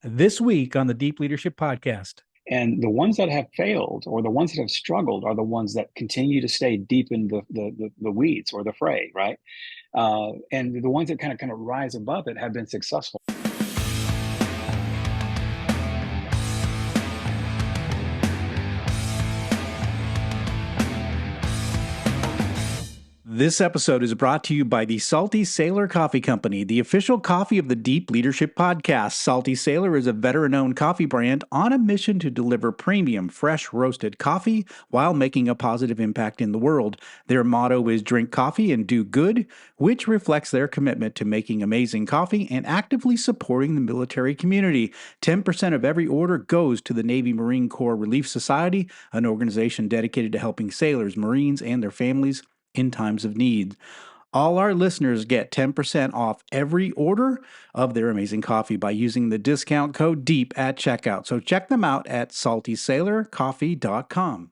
This week on the Deep Leadership Podcast. And the ones that have failed or the ones that have struggled are the ones that continue to stay deep in the weeds or the fray, right? And the ones that kind of rise above it have been successful. This episode is brought to you by the Salty Sailor Coffee Company, the official coffee of the Deep Leadership Podcast. Salty Sailor is a veteran-owned coffee brand on a mission to deliver premium, fresh roasted coffee while making a positive impact in the world. Their motto is drink coffee and do good, which reflects their commitment to making amazing coffee and actively supporting the military community. 10% of every order goes to the Navy Marine Corps Relief Society, an organization dedicated to helping sailors, Marines, and their families in times of need. All our listeners get 10% off every order of their amazing coffee by using the discount code DEEP at checkout. So check them out at saltysailorcoffee.com.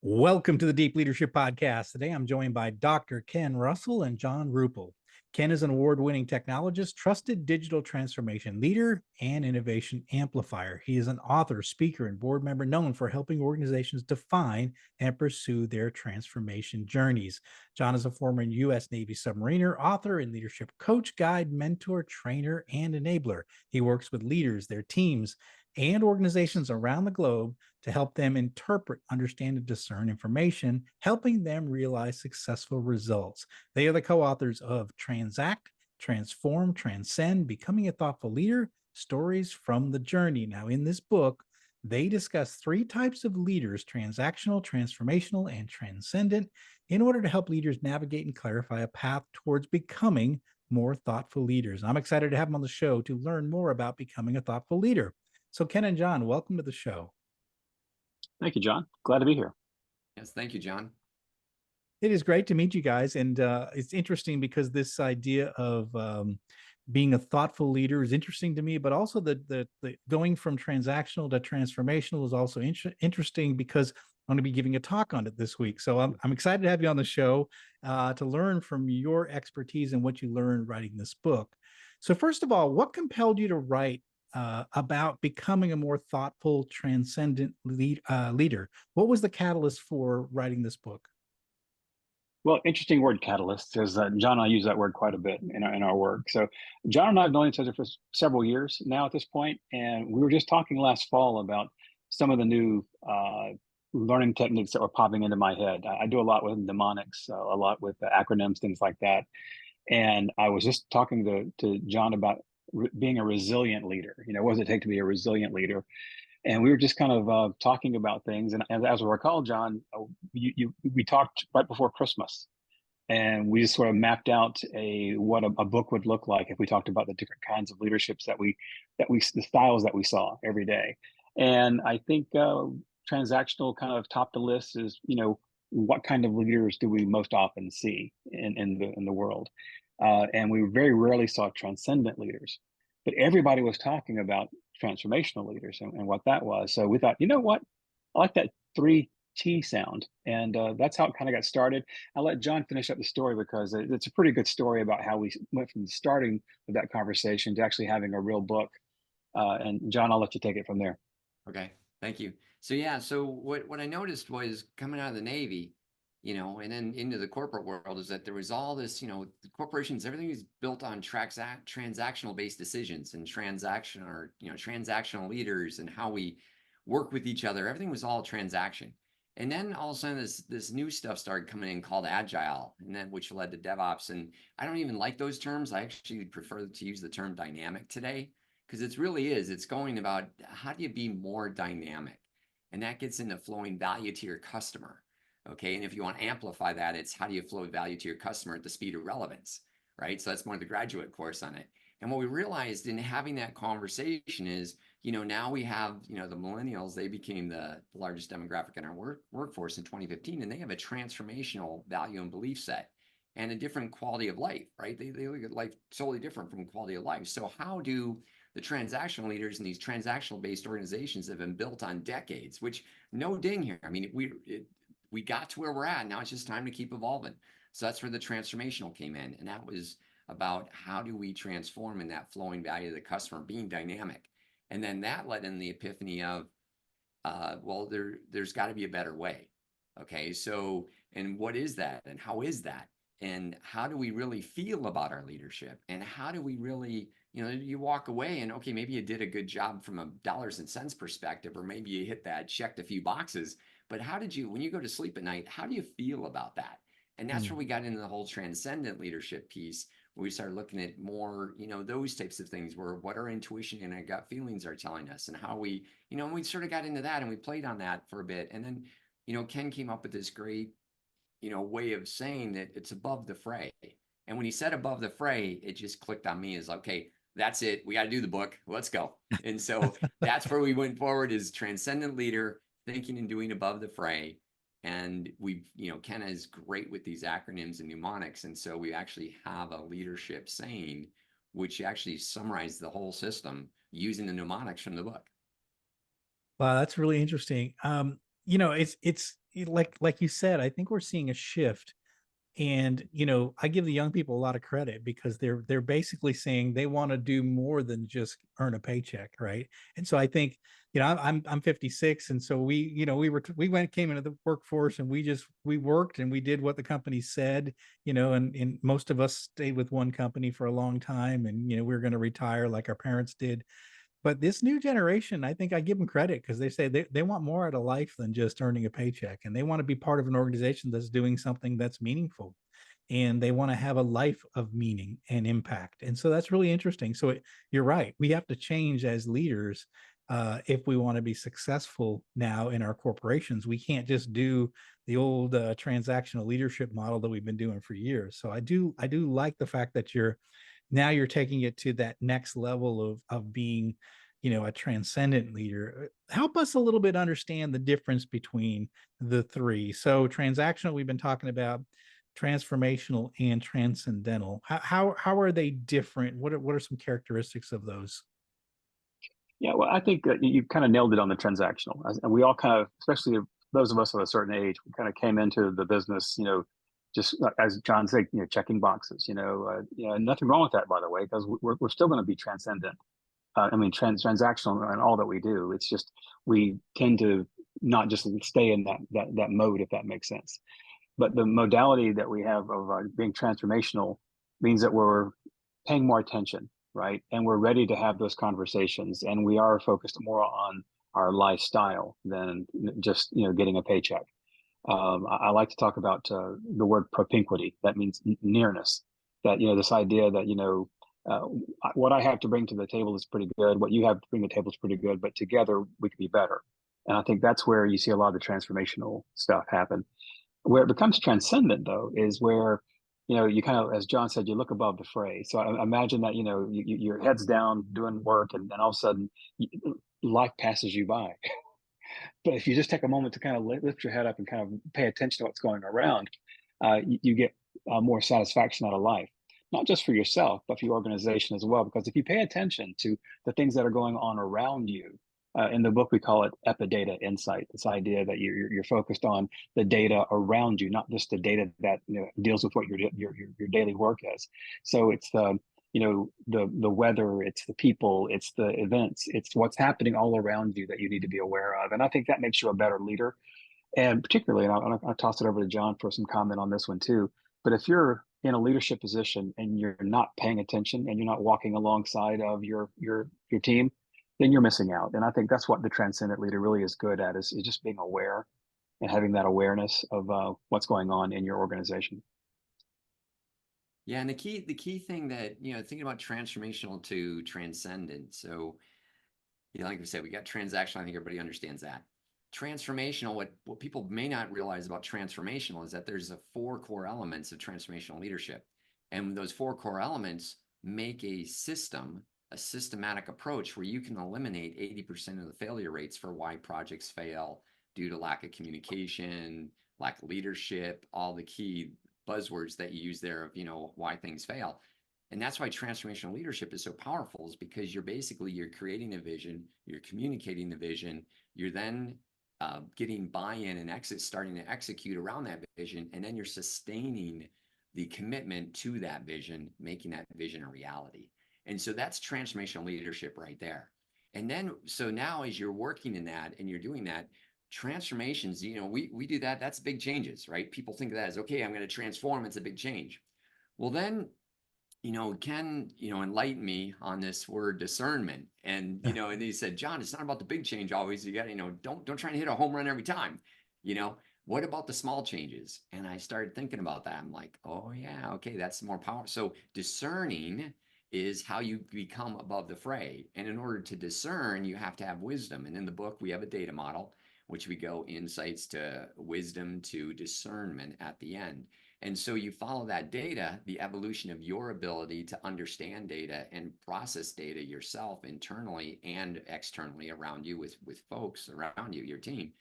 Welcome to the Deep Leadership Podcast. Today I'm joined by Dr. Ken Russell and John Ruppel. Ken is an award-winning technologist, trusted digital transformation leader, and innovation amplifier. He is an author, speaker, and board member known for helping organizations define and pursue their transformation journeys. John is a former U.S. Navy submariner, author, and leadership coach, guide, mentor, trainer, and enabler. He works with leaders, their teams, and organizations around the globe to help them interpret, understand, and discern information, helping them realize successful results. They are the co-authors of Transact, Transform, Transcend, Becoming a Thoughtful Leader, Stories from the Journey. Now, in this book, they discuss three types of leaders: transactional, transformational, and transcendent, in order to help leaders navigate and clarify a path towards becoming more thoughtful leaders. I'm excited to have them on the show to learn more about becoming a thoughtful leader. So Ken and John, welcome to the show. Thank you, John. Glad to be here. Yes, thank you, John. It is great to meet you guys. And it's interesting because this idea of being a thoughtful leader is interesting to me, but also the going from transactional to transformational is also interesting because I'm going to be giving a talk on it this week. So I'm excited to have you on the show to learn from your expertise and what you learned writing this book. So first of all, what compelled you to write about becoming a more thoughtful, transcendent leader? What was the catalyst for writing this book? Well, interesting word, catalyst, because John and I use that word quite a bit in our work. So John and I have known each other for several years now at this point, and we were just talking last fall about some of the new learning techniques that were popping into my head. I do a lot with mnemonics, a lot with acronyms, things like that. And I was just talking to John about being a resilient leader. What does it take to be a resilient leader? And we were just kind of talking about things. And as I recall, John, we talked right before Christmas, and we just sort of mapped out what a book would look like if we talked about the different kinds of leaderships the styles that we saw every day. And I think transactional kind of topped the list is, what kind of leaders do we most often see in the world? And we very rarely saw transcendent leaders, but everybody was talking about transformational leaders and what that was. So we thought, you know what? I like that 3T sound. And that's how it kind of got started. I'll let John finish up the story because it's a pretty good story about how we went from starting with that conversation to actually having a real book. And John, I'll let you take it from there. Okay, thank you. So what I noticed was coming out of the Navy, and then into the corporate world is that there was all this, the corporations, everything is built on transactional based decisions and transactional leaders and how we work with each other. Everything was all transaction. And then all of a sudden this new stuff started coming in called agile, and then which led to DevOps. And I don't even like those terms. I actually prefer to use the term dynamic today, because it's going about how do you be more dynamic? And that gets into flowing value to your customer. Okay. And if you want to amplify that, it's how do you flow value to your customer at the speed of relevance, right? So that's more the graduate course on it. And what we realized in having that conversation is, now we have, the millennials, they became the largest demographic in our workforce in 2015, and they have a transformational value and belief set and a different quality of life, right? They look at life totally different from quality of life. So how do the transactional leaders in these transactional based organizations have been built on decades, which no ding here. I mean, we got to where we're at. Now it's just time to keep evolving. So that's where the transformational came in. And that was about how do we transform in that flowing value of the customer being dynamic. And then that led in the epiphany of, well, there's got to be a better way. Okay, so, and what is that? And how is that? And how do we really feel about our leadership? And how do we really, you walk away and, okay, maybe you did a good job from a dollars and cents perspective, or maybe you hit that, checked a few boxes. But how did you, when you go to sleep at night, how do you feel about that? And that's Mm. where we got into the whole transcendent leadership piece, where we started looking at more, those types of things, where what our intuition and our gut feelings are telling us, and how we, and we sort of got into that and we played on that for a bit. And then, Ken came up with this great, way of saying that it's above the fray. And when he said above the fray, it just clicked on me as, okay, that's it. We got to do the book. Let's go. And so that's where we went forward, is transcendent leader, thinking and doing above the fray. And we've, Ken is great with these acronyms and mnemonics. And so we actually have a leadership saying, which actually summarized the whole system using the mnemonics from the book. Wow, that's really interesting. It's like you said, I think we're seeing a shift. And I give the young people a lot of credit, because they're basically saying they want to do more than just earn a paycheck, right? And so I think, I'm 56, and so we came into the workforce, and we worked and we did what the company said, and most of us stayed with one company for a long time, and we we're going to retire like our parents did. But this new generation, I think I give them credit, because they say they want more out of life than just earning a paycheck. And they want to be part of an organization that's doing something that's meaningful. And they want to have a life of meaning and impact. And so that's really interesting. So you're right. We have to change as leaders if we want to be successful now in our corporations. We can't just do the old transactional leadership model that we've been doing for years. So I do like the fact that you're taking it to that next level of being, a transcendent leader. Help us a little bit understand the difference between the three. So transactional, we've been talking about, transformational, and transcendental. How are they different? What are some characteristics of those? Yeah, well, I think you kind of nailed it on the transactional. And we all kind of, especially those of us of a certain age, we kind of came into the business, just as John said, checking boxes. Nothing wrong with that, by the way, because we're still going to be transcendent. Transactional and all that we do. It's just we tend to not just stay in that mode, if that makes sense. But the modality that we have of being transformational means that we're paying more attention, right? And we're ready to have those conversations, and we are focused more on our lifestyle than just getting a paycheck. I like to talk about the word propinquity. That means nearness. That this idea that uh, what I have to bring to the table is pretty good. What you have to bring to the table is pretty good, but together we can be better. And I think that's where you see a lot of the transformational stuff happen. Where it becomes transcendent, though, is where you kind of, as John said, you look above the fray. So I imagine that your head's down doing work, and all of a sudden life passes you by. But if you just take a moment to kind of lift your head up and kind of pay attention to what's going around, you get more satisfaction out of life, not just for yourself, but for your organization as well. Because if you pay attention to the things that are going on around you, in the book we call it epidata insight. This idea that you're focused on the data around you, not just the data that deals with what your daily work is. So it's the weather, it's the people, it's the events, it's what's happening all around you that you need to be aware of. And I think that makes you a better leader. And particularly, and I'll toss it over to John for some comment on this one too, but if you're in a leadership position and you're not paying attention and you're not walking alongside of your team, then you're missing out. And I think that's what the transcendent leader really is good at, is just being aware and having that awareness of what's going on in your organization. Yeah, and the key thing that, thinking about transformational to transcendent. So, like we said, we got transactional. I think everybody understands that. Transformational, what people may not realize about transformational is that there's 4 core elements of transformational leadership. And those 4 core elements make a systematic approach where you can eliminate 80% of the failure rates for why projects fail due to lack of communication, lack of leadership, all the key buzzwords that you use there of, why things fail. And that's why transformational leadership is so powerful, is because you're creating a vision, you're communicating the vision, you're then getting buy-in and starting to execute around that vision, and then you're sustaining the commitment to that vision, making that vision a reality. And so that's transformational leadership right there. And then, so now as you're working in that and you're doing that, transformations, we do that. That's big changes, right? People think of that as, okay, I'm going to transform. It's a big change. Well, then, Ken, enlighten me on this word discernment. And, and he said, John, it's not about the big change always. You got to, don't try to hit a home run every time. What about the small changes? And I started thinking about that. I'm like, oh yeah, okay, that's more power. So discerning is how you become above the fray. And in order to discern, you have to have wisdom. And in the book, we have a data model, which we go insights to wisdom to discernment at the end. And so you follow that data, the evolution of your ability to understand data and process data yourself internally and externally around you with folks around you, your team.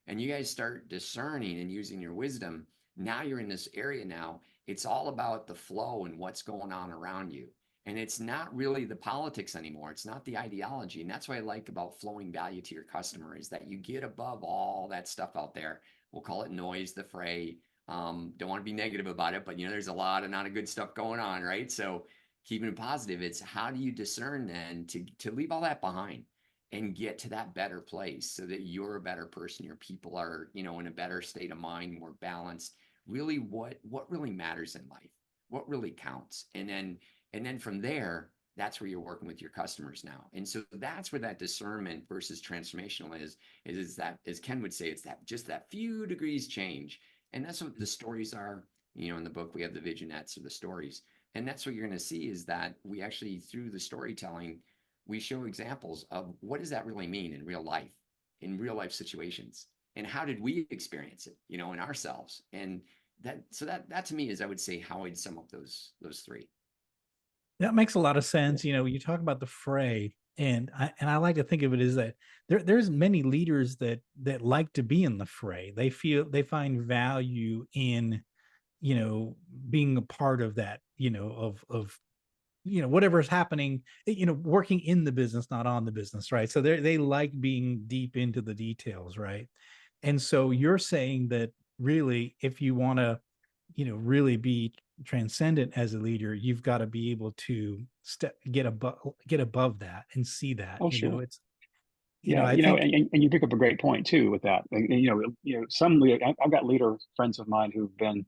And you guys start discerning and using your wisdom. Now you're in this area now. It's all about the flow and what's going on around you. And it's not really the politics anymore. It's not the ideology. And that's what I like about flowing value to your customer is that you get above all that stuff out there. We'll call it noise, the fray. Don't want to be negative about it, but there's a lot of not a good stuff going on, right? So keeping it positive, it's how do you discern then to leave all that behind and get to that better place so that you're a better person, your people are, in a better state of mind, more balanced. Really, what really matters in life, what really counts, and then from there, that's where you're working with your customers now. And so that's where that discernment versus transformational is that, as Ken would say, it's that just that few degrees change. And that's what the stories are. In the book, we have the vignettes or the stories. And that's what you're going to see is that we actually, through the storytelling, we show examples of what does that really mean in real life situations, and how did we experience it, in ourselves. And that to me is, I would say, how I'd sum up those three. That makes a lot of sense. You talk about the fray, and I like to think of it as that there's many leaders that like to be in the fray. They find value in, being a part of that, of whatever's happening, working in the business, not on the business, right? So they like being deep into the details, right? And so you're saying that really, if you want to, really be transcendent as a leader, you've got to be able to get above that and see that. Oh, sure. It's, Yeah, I think, and you pick up a great point too with that. And, I've got leader friends of mine who've been,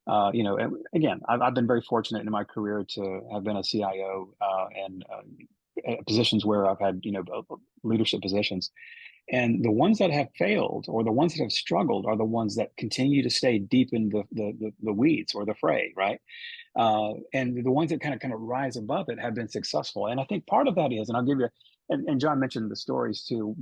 and again, I've been very fortunate in my career to have been a CIO and positions where I've had, leadership positions. And the ones that have failed or the ones that have struggled are the ones that continue to stay deep in the weeds or the fray, right? And the ones that kind of rise above it have been successful. And I think part of that is, and I'll give you, and John mentioned the stories too.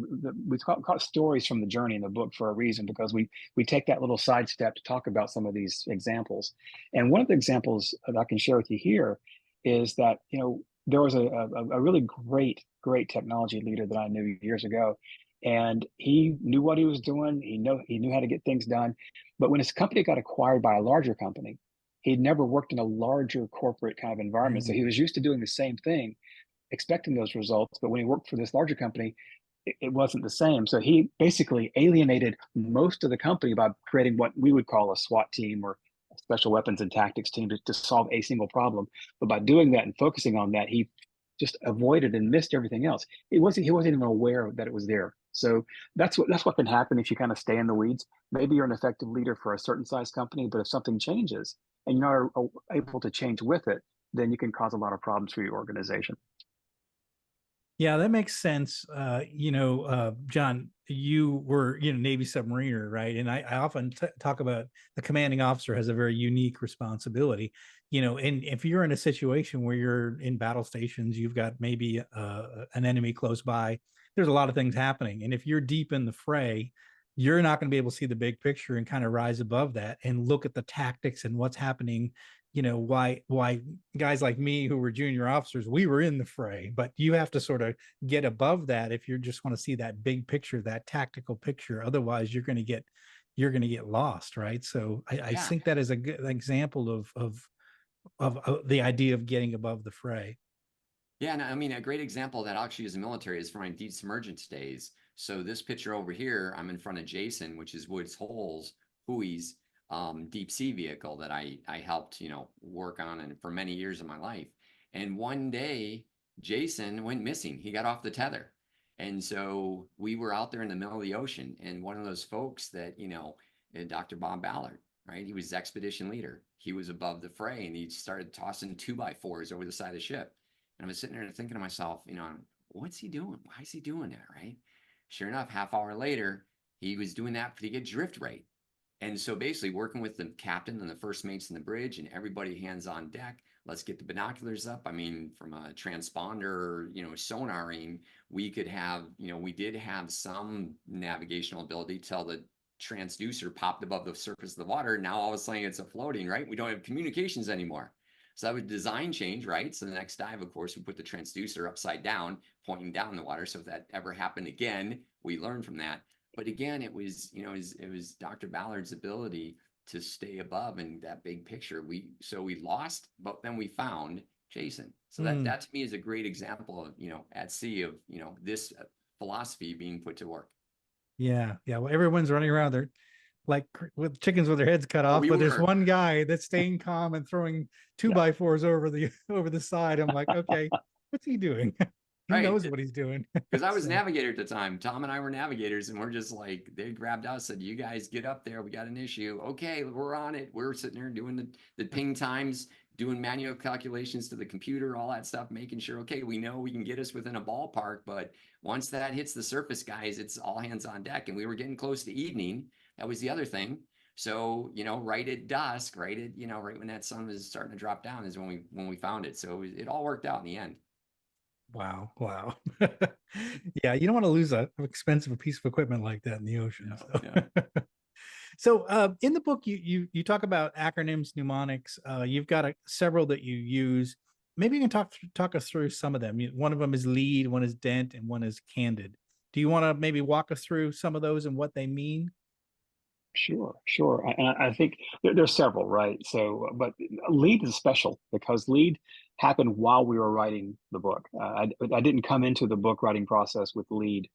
We call stories from the journey in the book for a reason, because we take that little sidestep to talk about some of these examples. And one of the examples that I can share with you here is that there was a really great technology leader that I knew years ago, and he knew what he was doing. He knew how to get things done. But when his company got acquired by a larger company, he'd never worked in a larger corporate kind of environment. So he was used to doing the same thing, expecting those results. But when he worked for this larger company, it wasn't the same. So he basically alienated most of the company by creating what we would call a SWAT team or a special weapons and tactics team to solve a single problem. But by doing that and focusing on that, he just avoided and missed everything else. He wasn't even aware that it was there. So that's what can happen if you kind of stay in the weeds. Maybe you're an effective leader for a certain size company, but if something changes and you're not able to change with it, then you can cause a lot of problems for your organization. yeah, that makes sense. John, you were, Navy submariner, right? And I often talk about the commanding officer has a very unique responsibility, and if you're in a situation where you're in battle stations, you've got maybe an enemy close by, there's a lot of things happening. And if you're deep in the fray, you're not going to be able to see the big picture and kind of rise above that and look at the tactics and what's happening. Why guys like me who were junior officers, we were in the fray, but you have to sort of get above that if you just want to see that big picture, that tactical picture. Otherwise you're going to get lost, right? So I think that is a good example of the idea of getting above the fray. Yeah, and I mean, a great example that actually is the military is from my deep submergence days. So this picture over here, I'm in front of Jason, which is Woods Hole's Huey's deep sea vehicle that I helped, work on and for many years of my life. And one day, Jason went missing. He got off the tether. And so we were out there in the middle of the ocean, and one of those folks that, Dr. Bob Ballard, right? He was expedition leader. He was above the fray, and he started tossing 2x4s over the side of the ship. And I was sitting there thinking to myself, what's he doing? Why is he doing that, right? Sure enough, half hour later, he was doing that to get drift rate. And so basically working with the captain and the first mates in the bridge and everybody hands on deck, let's get the binoculars up. I mean, from a transponder, sonaring, we could have, we did have some navigational ability till the transducer popped above the surface of the water. Now all of a sudden it's a floating, right? We don't have communications anymore. So that would design change, right? So the next dive, of course, we put the transducer upside down, pointing down the water. So if that ever happened again, we learn from that. But again, it was Dr. Ballard's ability to stay above in that big picture. We lost, but then we found Jason. So that to me is a great example of, at sea of, this philosophy being put to work. Yeah. Well, everyone's running around there like with chickens with their heads cut off, but there's one guy that's staying calm and throwing 2x4s over the side. I'm like, okay, what's he doing? He knows what he's doing. Because I was navigator at the time. Tom and I were navigators, and we're just like, they grabbed us, said, you guys get up there. We got an issue. Okay, we're on it. We're sitting there doing the ping times, doing manual calculations to the computer, all that stuff, making sure, okay, we know we can get us within a ballpark, but once that hits the surface, guys, it's all hands on deck. And we were getting close to evening. That was the other thing. So, right at dusk, right when that sun was starting to drop down is when we found it. So it all worked out in the end. Wow. Yeah, you don't want to lose an expensive piece of equipment like that in the ocean. So in the book, you talk about acronyms, mnemonics. You've got several that you use. Maybe you can talk us through some of them. One of them is lead, one is dent, and one is candid. Do you want to maybe walk us through some of those and what they mean? Sure. I think there's several, right? So, but lead is special because lead happened while we were writing the book. I didn't come into the book writing process with lead,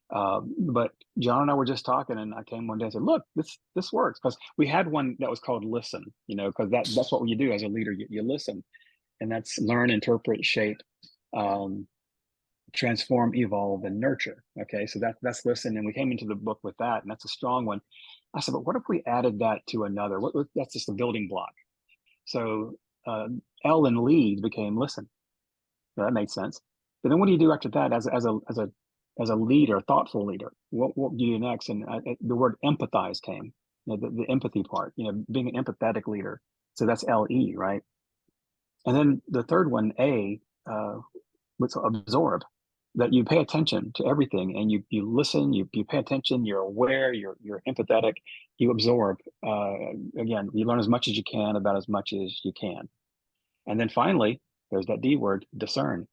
but John and I were just talking, and I came one day and said, "Look, this works," because we had one that was called listen. Because that's what you do as a leader. You listen, and that's learn, interpret, shape, transform, evolve, and nurture. Okay, so that's listen, and we came into the book with that, and that's a strong one. I said, but what if we added that to another? That's just a building block. So L in lead became listen. That made sense. But then what do you do after that as a leader, thoughtful leader? What do you do next? And the word empathize came. The empathy part. Being an empathetic leader. So that's LE, right? And then the third one, A, was absorb. That you pay attention to everything and you listen, you pay attention, you're aware, you're empathetic, you absorb. Again, you learn as much as you can about as much as you can. And then finally, there's that D word, discern.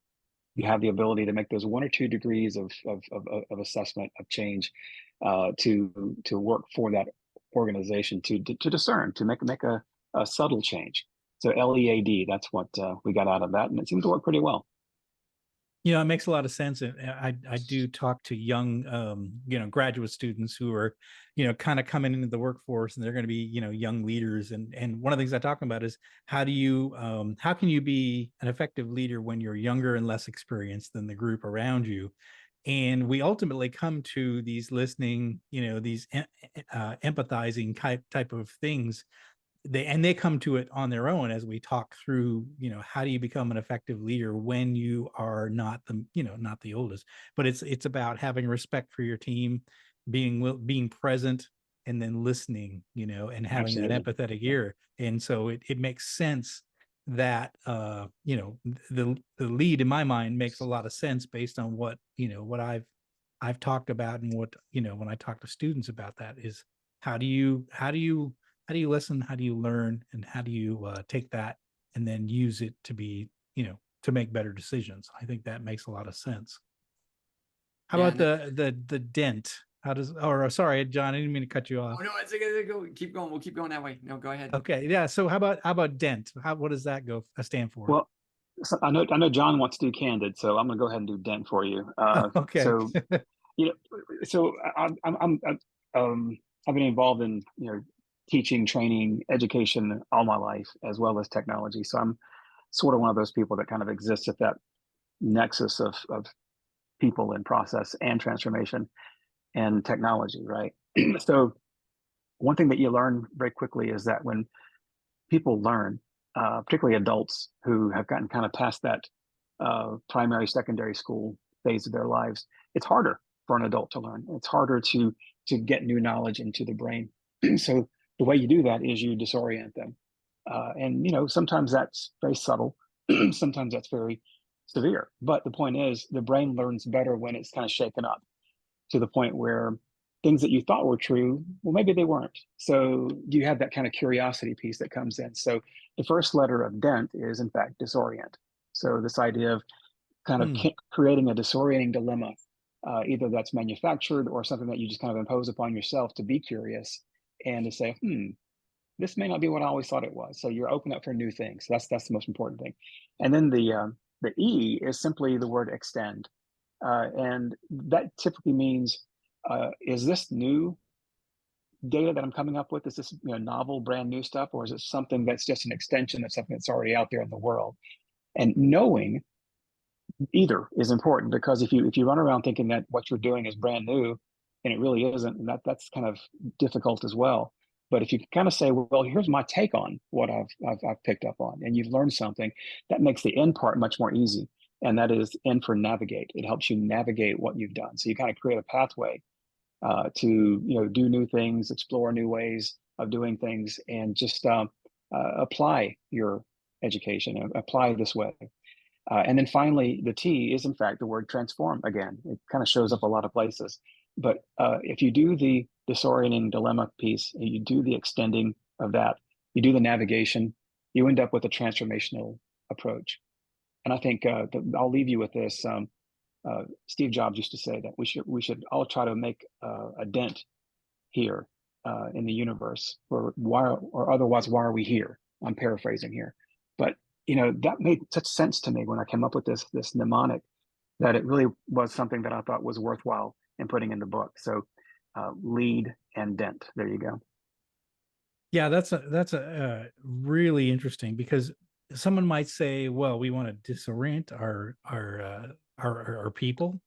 You have the ability to make those 1 or 2 degrees of assessment of change to work for that organization, to discern, to make a subtle change. So LEAD, that's what we got out of that, and it seems to work pretty well. It makes a lot of sense. And I do talk to young, graduate students who are, kind of coming into the workforce, and they're going to be, young leaders. And one of the things I talk about is how can you be an effective leader when you're younger and less experienced than the group around you? And we ultimately come to these listening, these empathizing type of things. They come to it on their own as we talk through, how do you become an effective leader when you are not the oldest. But it's about having respect for your team, being present, and then listening, and having Absolutely. that empathetic ear. And so it makes sense that the lead in my mind makes a lot of sense based on what I've talked about, and what when I talk to students about that is how do you listen, how do you learn, and how do you take that and then use it to be to make better decisions. I think that makes a lot of sense. How about the dent? Sorry, John, I didn't mean to cut you off. Oh no, it's okay. Go. Keep going. We'll keep going that way. No, go ahead. Okay, yeah. So how about dent? What does that stand for? Well, so I know John wants to do candid, so I'm going to go ahead and do dent for you. Okay. So I've been involved in teaching, training, education all my life, as well as technology. So I'm sort of one of those people that kind of exists at that nexus of people and process and transformation and technology, right? So one thing that you learn very quickly is that when people learn, particularly adults who have gotten kind of past that primary, secondary school phase of their lives, it's harder for an adult to learn. It's harder to get new knowledge into the brain. So the way you do that is you disorient them, and sometimes that's very subtle, sometimes that's very severe. But the point is, the brain learns better when it's kind of shaken up to the point where things that you thought were true, well, maybe they weren't. So you have that kind of curiosity piece that comes in. So the first letter of dent is, in fact, disorient. So this idea of kind of creating a disorienting dilemma, either that's manufactured or something that you just kind of impose upon yourself to be curious and to say, this may not be what I always thought it was. So you're open up for new things. That's the most important thing. And then the E is simply the word extend. And that typically means, is this new data that I'm coming up with? Is this novel, brand new stuff, or is it something that's just an extension of something that's already out there in the world? And knowing either is important, because if you run around thinking that what you're doing is brand new and it really isn't, and that's kind of difficult as well. But if you kind of say, well, here's my take on what I've picked up on, and you've learned something, that makes the end part much more easy. And that is N for navigate. It helps you navigate what you've done. So you kind of create a pathway to do new things, explore new ways of doing things, and just apply your education, apply this way. And then finally, the T is in fact the word transform again. It kind of shows up a lot of places. But if you do the disorienting dilemma piece, you do the extending of that, you do the navigation, you end up with a transformational approach. And I think I'll leave you with this. Steve Jobs used to say that we should all try to make a dent here in the universe, or otherwise, why are we here? I'm paraphrasing here, but that made such sense to me when I came up with this mnemonic, that it really was something that I thought was worthwhile in putting in the book. So lead and dent. There you go. Yeah, that's a really interesting, because someone might say, well, we want to disorient our people.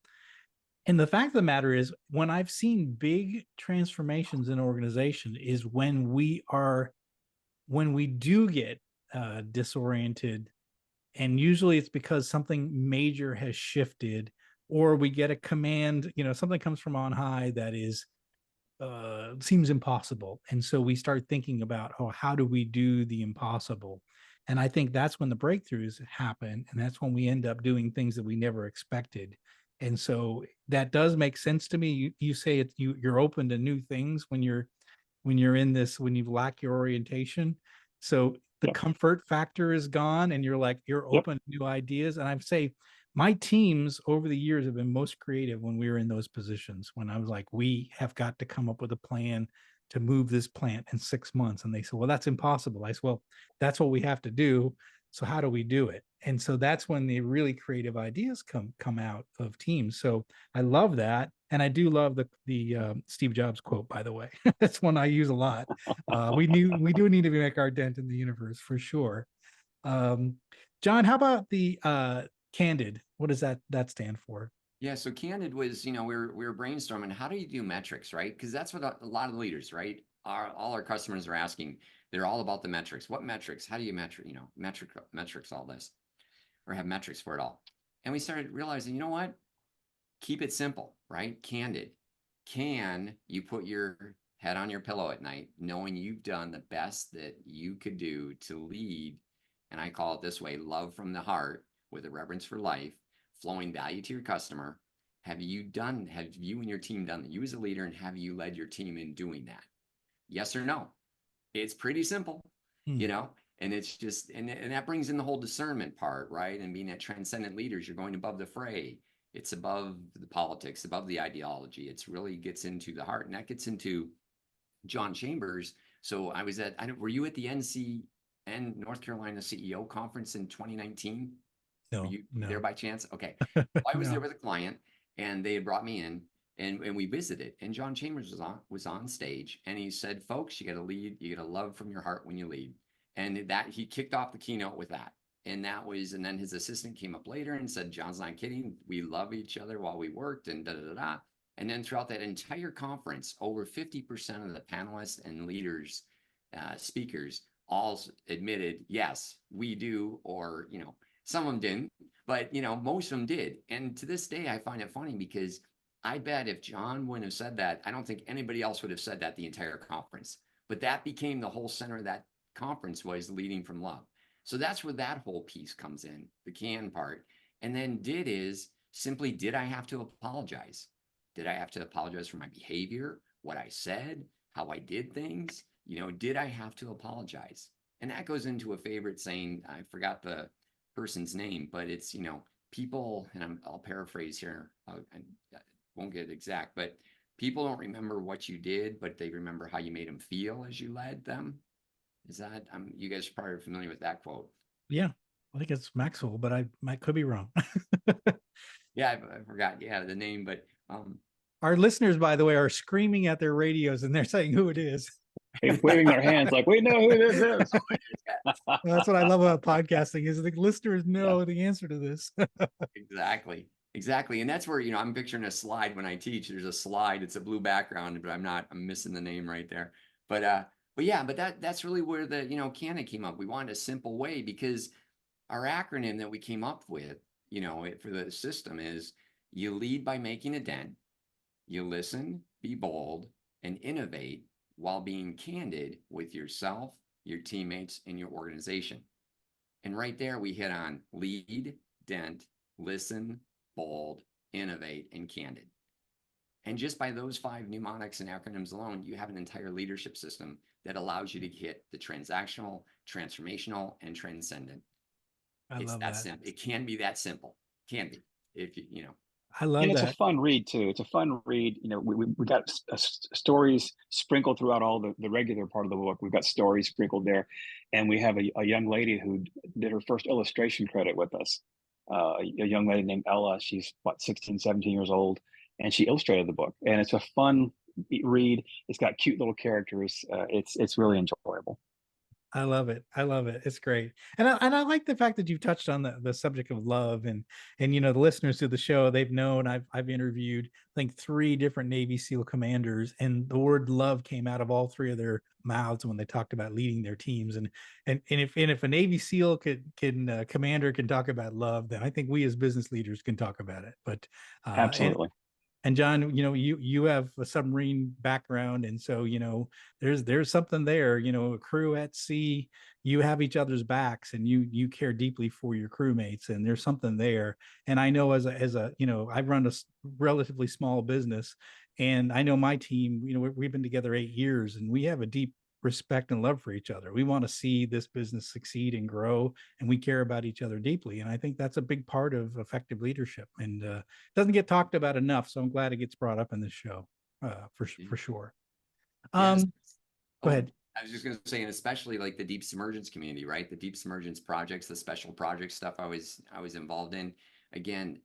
And the fact of the matter is, when I've seen big transformations in organization is when we do get disoriented. And usually it's because something major has shifted, or we get a command, something comes from on high that is seems impossible. And so we start thinking about, how do we do the impossible? And I think that's when the breakthroughs happen. And that's when we end up doing things that we never expected. And so that does make sense to me. You say you're open to new things when you're in this, when you lack your orientation. So the comfort factor is gone, and you're open to new ideas. And I'd say my teams over the years have been most creative when we were in those positions, when I was like, we have got to come up with a plan to move this plant in 6 months. And they said, well, that's impossible. I said, well, that's what we have to do. So how do we do it? And so that's when the really creative ideas come out of teams. So I love that. And I do love the Steve Jobs quote, by the way. That's one I use a lot. We do need to make our dent in the universe, for sure. John, how about the Candid? What does that stand for? Yeah, so Candid was, we were brainstorming, how do you do metrics, right? Because that's what a lot of leaders, right? All our customers are asking. They're all about the metrics. What metrics? How do you metric, metrics, all this, or have metrics for it all? And we started realizing, you know what? Keep it simple, right? Candid. Can you put your head on your pillow at night knowing you've done the best that you could do to lead, and I call it this way, love from the heart with a reverence for life, flowing value to your customer? Have you and your team done that? You as a leader, and have you led your team in doing that? Yes or no? It's pretty simple, and it's just, and that brings in the whole discernment part, right? And being that transcendent leaders, you're going above the fray. It's above the politics, above the ideology. It's really gets into the heart, and that gets into John Chambers. So were you at the NCN North Carolina CEO conference in 2019? No, Were you no. there by chance? Okay. I was there with a client, and they had brought me in, and we visited, and John Chambers was on stage, and he said, folks, you got to lead, you got to love from your heart when you lead. And that he kicked off the keynote with that. And and then his assistant came up later and said, John's not kidding. We love each other while we worked and da da da da. And then throughout that entire conference, over 50% of the panelists and leaders, speakers, all admitted, yes, we do, or, some of them didn't, but, most of them did. And to this day, I find it funny because I bet if John wouldn't have said that, I don't think anybody else would have said that the entire conference. But that became the whole center of that conference, was leading from love. So that's where that whole piece comes in, the can part. And then did I have to apologize? Did I have to apologize for my behavior, what I said, how I did things? Did I have to apologize? And that goes into a favorite saying. I forgot the person's name, but it's, people, and I'll paraphrase here. I won't get it exact, but people don't remember what you did, but they remember how you made them feel as you led them. Is that, you guys are probably familiar with that quote. Yeah, I think it's Maxwell, but I could be wrong. Yeah, I forgot. Yeah, the name, but our listeners, by the way, are screaming at their radios and they're saying who it is. Waving their hands like, we know who this is. That's what I love about podcasting, is the listeners know the answer to this. Exactly. And that's where, I'm picturing a slide when I teach. There's a slide, it's a blue background, but I'm missing the name right there. But that's really where the, Canada came up. We wanted a simple way, because our acronym that we came up with, for the system is: you lead by making a dent, you listen, be bold, and innovate while being candid with yourself, your teammates, and your organization. And right there, we hit on lead, dent, listen, bold, innovate, and candid. And just by those 5 mnemonics and acronyms alone, you have an entire leadership system that allows you to hit the transactional, transformational, and transcendent. It's that simple. It can be that simple. Can be, if you. I love and it's that. a fun read too. It's a fun read. We got stories sprinkled throughout all the regular part of the book. We've got stories sprinkled there, and we have a young lady who did her first illustration credit with us. A young lady named Ella. She's 16, 17 years old, and she illustrated the book. And it's a fun read. It's got cute little characters. It's really enjoyable. I love it. I love it. It's great. And I like the fact that you touched on the subject of love, and the listeners to the show, they've known I've interviewed, I think, 3 different Navy SEAL commanders, and the word love came out of all 3 of their mouths when they talked about leading their teams. And if a Navy SEAL commander can talk about love, then I think we as business leaders can talk about it. But Absolutely. and John, you have a submarine background, and so there's something there. A crew at sea, you have each other's backs, and you care deeply for your crewmates, and there's something there. And I know as a I run a relatively small business, and I know my team. We've been together 8 years, and we have a deep respect and love for each other. We want to see this business succeed and grow, and we care about each other deeply. And I think that's a big part of effective leadership, and doesn't get talked about enough. So I'm glad it gets brought up in this show, for sure. Yes. Go ahead. I was just going to say, and especially like the deep submergence community, right? The deep submergence projects, the special project stuff I was involved in. Again,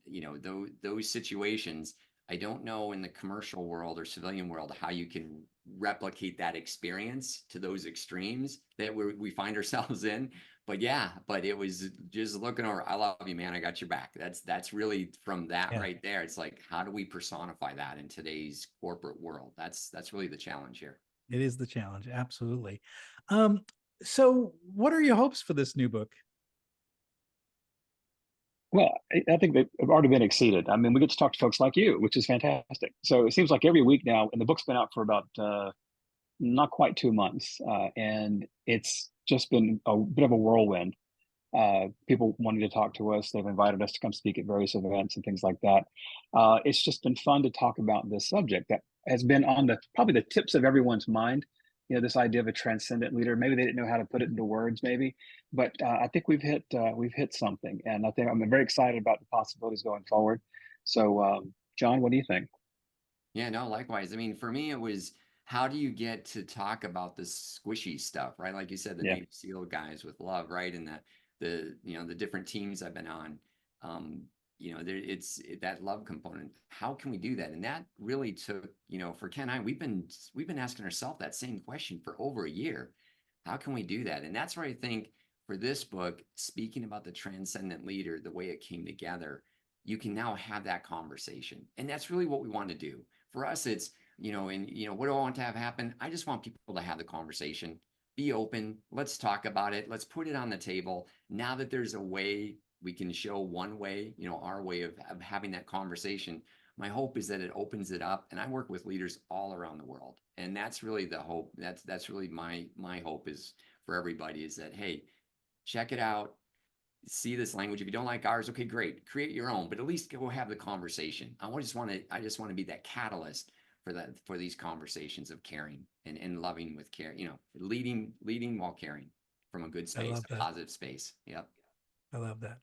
those situations, I don't know in the commercial world or civilian world how you can replicate that experience to those extremes that we find ourselves in. But it was just looking over, I love you, man. I got your back. That's really from that right there. It's like, how do we personify that in today's corporate world? That's really the challenge here. It is the challenge. Absolutely. So what are your hopes for this new book? Well, I think they've already been exceeded. I mean, we get to talk to folks like you, which is fantastic. So it seems like every week now, and the book's been out for about not quite 2 months, and it's just been a bit of a whirlwind. People wanting to talk to us. They've invited us to come speak at various events and things like that. It's just been fun to talk about this subject that has been on probably the tips of everyone's mind. This idea of a transcendent leader. Maybe they didn't know how to put it into words, maybe, but I think we've hit something, and I think I'm very excited about the possibilities going forward. So, John, what do you think? Yeah, no, likewise. I mean, for me, it was, how do you get to talk about this squishy stuff, right? Like you said, the Navy SEAL guys with love, right? And the different teams I've been on, it's that love component. How can we do that? And that really took, for Ken and I, we've been asking ourselves that same question for over a year. How can we do that? And that's where I think for this book, speaking about the transcendent leader, the way it came together, you can now have that conversation. And that's really what we want to do. For us, it's, what do I want to have happen? I just want people to have the conversation, be open. Let's talk about it. Let's put it on the table. Now that there's a way we can show one way, our way of having that conversation, my hope is that it opens it up. And I work with leaders all around the world. And that's really the hope. That's really my hope is for everybody is that, hey, check it out. See this language. If you don't like ours, okay, great. Create your own, but at least go have the conversation. I just want to be that catalyst for these conversations of caring and loving with care, leading while caring from a good space, a positive space. Yep. I love that.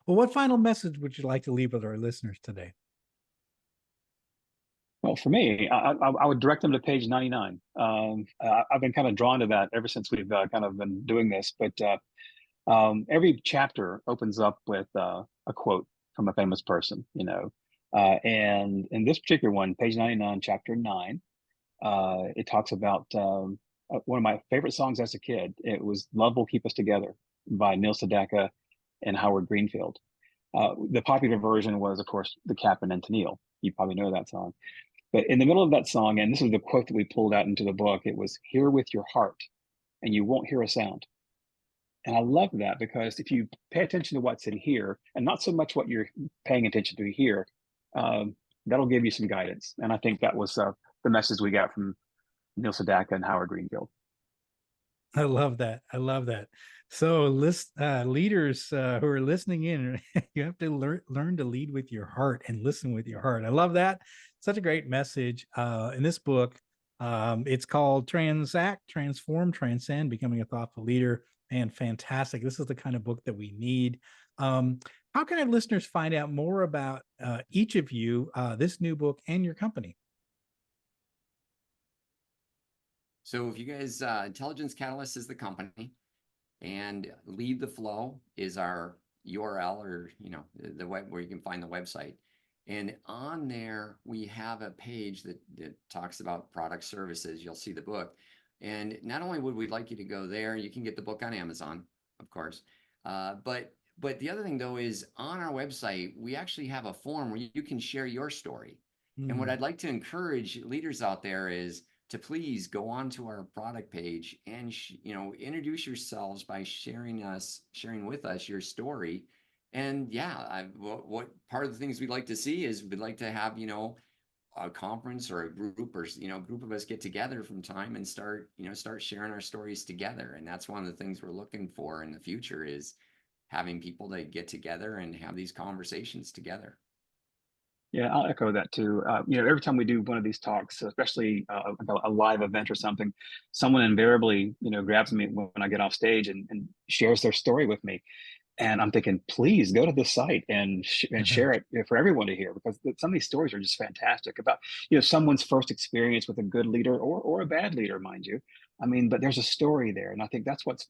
Well, what final message would you like to leave with our listeners today? Well, for me, I would direct them to page 99. I've been kind of drawn to that ever since we've kind of been doing this, but every chapter opens up with a quote from a famous person, and in this particular one, page 99, chapter 9, it talks about one of my favorite songs as a kid. It was "Love Will Keep Us Together" by Neil Sedaka and Howard Greenfield. The popular version was, of course, "The Captain and Tennille." You probably know that song. But in the middle of that song, and this is the quote that we pulled out into the book, it was, "Hear with your heart, and you won't hear a sound." And I love that because if you pay attention to what's in here, and not so much what you're paying attention to here, that'll give you some guidance. And I think that was the message we got from Neil Sedaka and Howard Greenfield. I love that. I love that. So leaders who are listening in, you have to learn to lead with your heart and listen with your heart. I love that. Such a great message. In this book, it's called Transact Transform Transcend, Becoming a Thoughtful Leader. And fantastic. This is the kind of book that we need. How can our listeners find out more about each of you, this new book, and your company? So if you guys, Intelligence Catalyst is the company, and Lead the Flow is our URL, or the web where you can find the website. And on there we have a page that talks about product services. You'll see the book. And not only would we like you to go there, you can get the book on Amazon, of course. But the other thing though is on our website, we actually have a form where you can share your story. And what I'd like to encourage leaders out there is to please go onto our product page and introduce yourselves by sharing with us your story. And yeah, what part of the things we'd like to see is we'd like to have a conference or a group or group of us get together from time and start sharing our stories together. And that's one of the things we're looking for in the future is having people to get together and have these conversations together. Yeah, I'll echo that too. Every time we do one of these talks, especially a live event or something, someone invariably, grabs me when I get off stage and shares their story with me. And I'm thinking, please go to the site and share it for everyone to hear, because some of these stories are just fantastic about, someone's first experience with a good leader or a bad leader, mind you. I mean, but there's a story there. And I think that's what's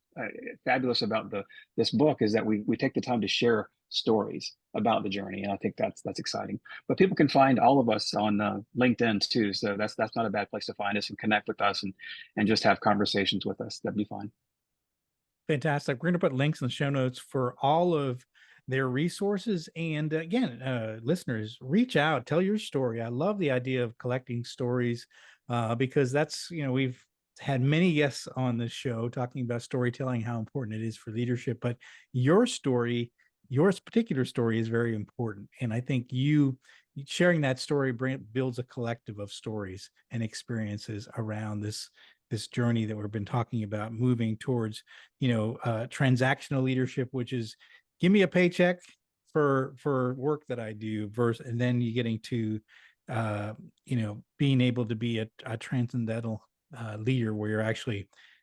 fabulous about this book is that we take the time to share stories about the journey. And I think that's exciting. But people can find all of us on LinkedIn too. So that's not a bad place to find us and connect with us and just have conversations with us. That'd be fine. Fantastic. We're going to put links in the show notes for all of their resources. And again, listeners, reach out, tell your story. I love the idea of collecting stories because that's, we've had many guests on this show talking about storytelling, how important it is for leadership. But your story, your particular story is very important. And I think you sharing that story builds a collective of stories and experiences around this journey that we've been talking about, moving towards, transactional leadership, which is give me a paycheck for work that I do versus, and then you getting to, being able to be a transcendental leader where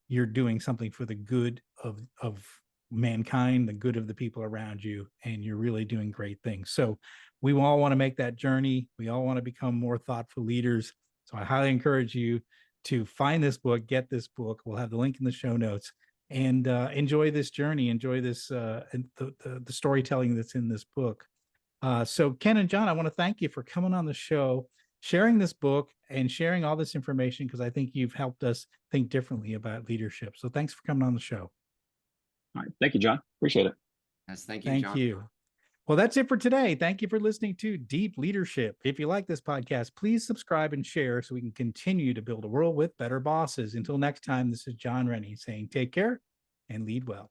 you're doing something for the good of mankind, the good of the people around you, and you're really doing great things. So we all want to make that journey. We all want to become more thoughtful leaders. So I highly encourage you to find this book, get this book. We'll have the link in the show notes, and enjoy this journey, enjoy this the storytelling that's in this book. So Ken and John, I want to thank you for coming on the show, sharing this book and sharing all this information, because I think you've helped us think differently about leadership. So thanks for coming on the show. All right. Thank you, John. Appreciate it. Yes, thank you, Thank John. you. Well, that's it for today. Thank you for listening to Deep Leadership. If you like this podcast, please subscribe and share so we can continue to build a world with better bosses. Until next time, this is John Rennie saying take care and lead well.